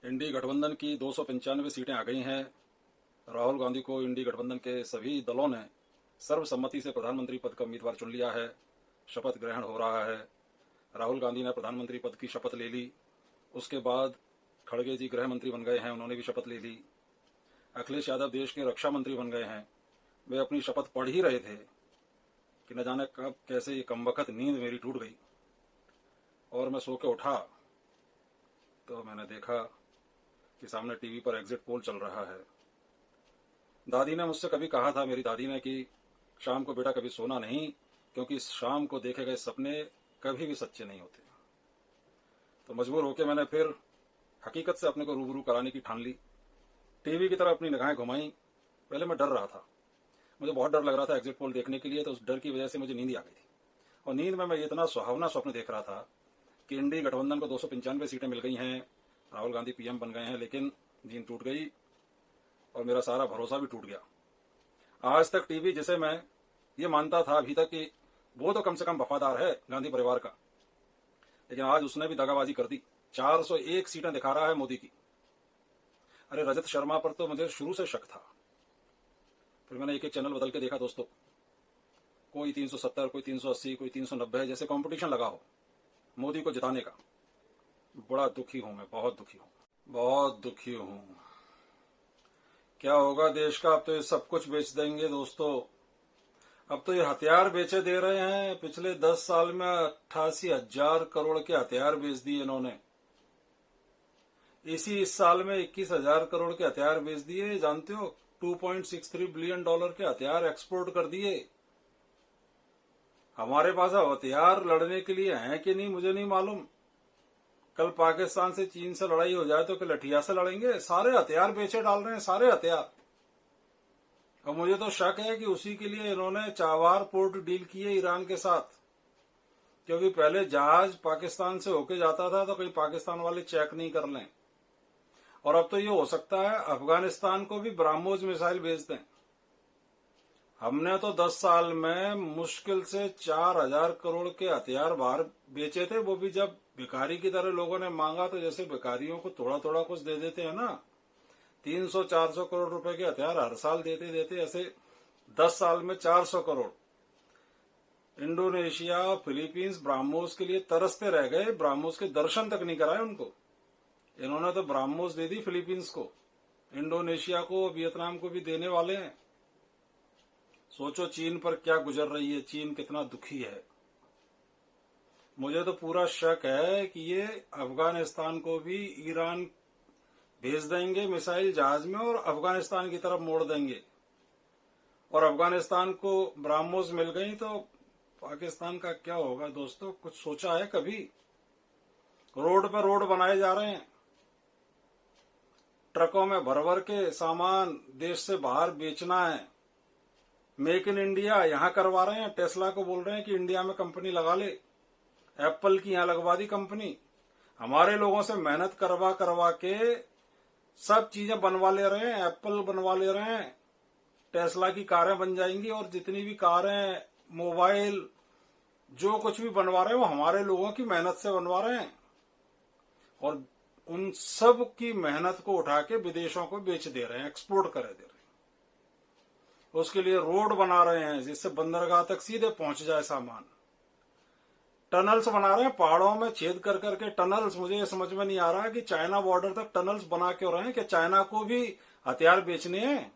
इंडी गठबंधन की 295 सीटें आ गई हैं। राहुल गांधी को इंडी गठबंधन के सभी दलों ने सर्वसम्मति से प्रधानमंत्री पद का उम्मीदवार चुन लिया है। शपथ ग्रहण हो रहा है। राहुल गांधी ने प्रधानमंत्री पद की शपथ ले ली। उसके बाद खड़गे जी गृह मंत्री बन गए हैं, उन्होंने भी शपथ ले ली। अखिलेश यादव देश के रक्षा मंत्री बन गए हैं। वे अपनी शपथ पढ़ ही रहे थे कि न जाने कब कैसे ये कमबख्त नींद मेरी टूट गई और मैं सो के उठा तो मैंने देखा कि सामने टीवी पर एग्जिट पोल चल रहा है। दादी ने मुझसे कभी कहा था, मेरी दादी ने, कि शाम को बेटा कभी सोना नहीं, क्योंकि शाम को देखे गए सपने कभी भी सच्चे नहीं होते। तो मजबूर होकर मैंने फिर हकीकत से अपने को रूबरू कराने की ठान ली। टीवी की तरफ अपनी निगाहें घुमाई। पहले मैं डर रहा था, मुझे बहुत डर लग रहा था एग्जिट पोल देखने के लिए। तो उस डर की वजह से मुझे नींद आ गई थी और नींद में मैं इतना सुहावना स्वप्न देख रहा था कि इंडी गठबंधन को 295 सीटें मिल गई हैं, राहुल गांधी पीएम बन गए हैं। लेकिन नींद टूट गई और मेरा सारा भरोसा भी टूट गया। आज तक टीवी, जिसे मैं ये मानता था अभी तक कि वो तो कम से कम वफादार है गांधी परिवार का, लेकिन आज उसने भी दगाबाजी कर दी। 401 सीटें दिखा रहा है मोदी की। अरे रजत शर्मा पर तो मुझे शुरू से शक था। फिर मैंने एक एक चैनल बदल के देखा दोस्तों। कोई 370, कोई 380, कोई 390, जैसे कंपटीशन लगा हो मोदी को जिताने का। बड़ा दुखी हूं मैं, बहुत दुखी हूं, बहुत दुखी हूं। क्या होगा देश का? अब तो ये सब कुछ बेच देंगे दोस्तों। अब तो ये हथियार बेचे दे रहे हैं। पिछले 10 साल में 88,000 करोड़ के हथियार बेच दिए इन्होंने। इस साल में 21,000 करोड़ के हथियार बेच दिए। जानते हो, 2.63 बिलियन डॉलर के हथियार एक्सपोर्ट कर दिए। हमारे पास अब हथियार लड़ने के लिए हैं कि नहीं मुझे नहीं मालूम। कल पाकिस्तान से, चीन से लड़ाई हो जाए तो क्या लठिया से लड़ेंगे? सारे हथियार बेचे डाल रहे हैं, सारे हथियार। और मुझे तो शक है कि उसी के लिए इन्होंने चाबार पोर्ट डील की है ईरान के साथ, क्योंकि पहले जहाज पाकिस्तान से होके जाता था तो कहीं पाकिस्तान वाले चेक नहीं कर लें। और अब तो ये हो सकता है अफगानिस्तान को भी ब्रह्मोस मिसाइल भेज दें। हमने तो 10 साल में मुश्किल से 4,000 करोड़ के हथियार बाहर बेचे थे, वो भी जब भिखारी की तरह लोगों ने मांगा तो जैसे भिखारियों को थोड़ा थोड़ा कुछ दे देते हैं ना, 300-400 करोड़ रुपए के हथियार हर साल देते देते ऐसे 10 साल में 400 करोड़। इंडोनेशिया, फिलीपींस ब्रह्मोस के लिए तरसते रह गए। ब्रह्मोस के दर्शन तक नहीं कराए उनको। इन्होंने तो ब्रह्मोस दे दी फिलीपींस को, इंडोनेशिया को, वियतनाम को भी देने वाले हैं। सोचो चीन पर क्या गुजर रही है, चीन कितना दुखी है। मुझे तो पूरा शक है कि ये अफगानिस्तान को भी ईरान भेज देंगे मिसाइल जहाज में और अफगानिस्तान की तरफ मोड़ देंगे। और अफगानिस्तान को ब्रह्मोस मिल गई तो पाकिस्तान का क्या होगा दोस्तों? कुछ सोचा है कभी? रोड पर रोड बनाए जा रहे हैं, ट्रकों में भर भर के सामान देश से बाहर बेचना है। मेक इन इंडिया यहां करवा रहे हैं। टेस्ला को बोल रहे हैं कि इंडिया में कंपनी लगा ले। एप्पल की यहां लगवा दी कंपनी। हमारे लोगों से मेहनत करवा करवा के सब चीजें बनवा ले रहे हैं। एप्पल बनवा ले रहे हैं, टेस्ला की कारें बन जाएंगी और जितनी भी कारें, मोबाइल, जो कुछ भी बनवा रहे हैं वो हमारे लोगों की मेहनत से बनवा रहे हैं। और उन सब की मेहनत को उठा के विदेशों को बेच दे रहे हैं, एक्सपोर्ट कर दे रहे हैं। उसके लिए रोड बना रहे हैं जिससे बंदरगाह तक सीधे पहुंच जाए सामान। टनल्स बना रहे हैं, पहाड़ों में छेद कर करके टनल्स। मुझे ये समझ में नहीं आ रहा कि चाइना बॉर्डर तक टनल्स बना क्यों रहे हैं। कि चाइना को भी हथियार बेचने हैं?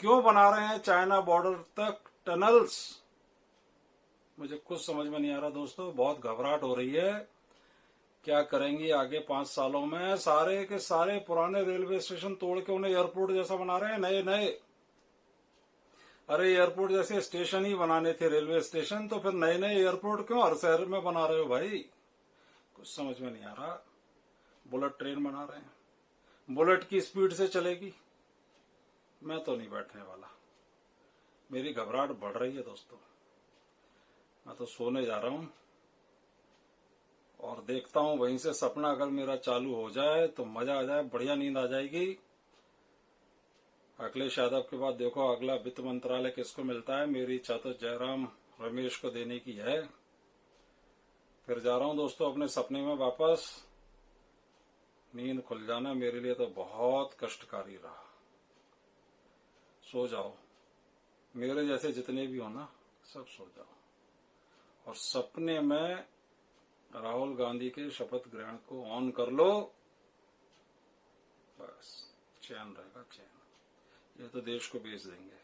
क्यों बना रहे हैं चाइना बॉर्डर तक टनल्स? मुझे कुछ समझ में नहीं आ रहा दोस्तों। बहुत घबराहट हो रही है। क्या करेंगे आगे 5 सालों में? सारे के सारे पुराने रेलवे स्टेशन तोड़ के उन्हें एयरपोर्ट जैसा बना रहे हैं, नए नए। अरे एयरपोर्ट जैसे स्टेशन ही बनाने थे रेलवे स्टेशन, तो फिर नए नए एयरपोर्ट क्यों हर शहर में बना रहे हो भाई? कुछ समझ में नहीं आ रहा। बुलेट ट्रेन बना रहे हैं, बुलेट की स्पीड से चलेगी। मैं तो नहीं बैठने वाला। मेरी घबराहट बढ़ रही है दोस्तों। मैं तो सोने जा रहा हूं और देखता हूं वहीं से सपना अगर मेरा चालू हो जाए तो मजा आ जाए, बढ़िया नींद आ जाएगी। अखिलेश यादव के बाद देखो अगला वित्त मंत्रालय किसको मिलता है। मेरी इच्छा तो जयराम रमेश को देने की है। फिर जा रहा हूं दोस्तों अपने सपने में वापस। नींद खुल जाना मेरे लिए तो बहुत कष्टकारी रहा। सो जाओ, मेरे जैसे जितने भी हो ना, सब सो जाओ और सपने में राहुल गांधी के शपथ ग्रहण को ऑन कर लो, बस चैन रहेगा, चैन। ये तो देश को बेच देंगे।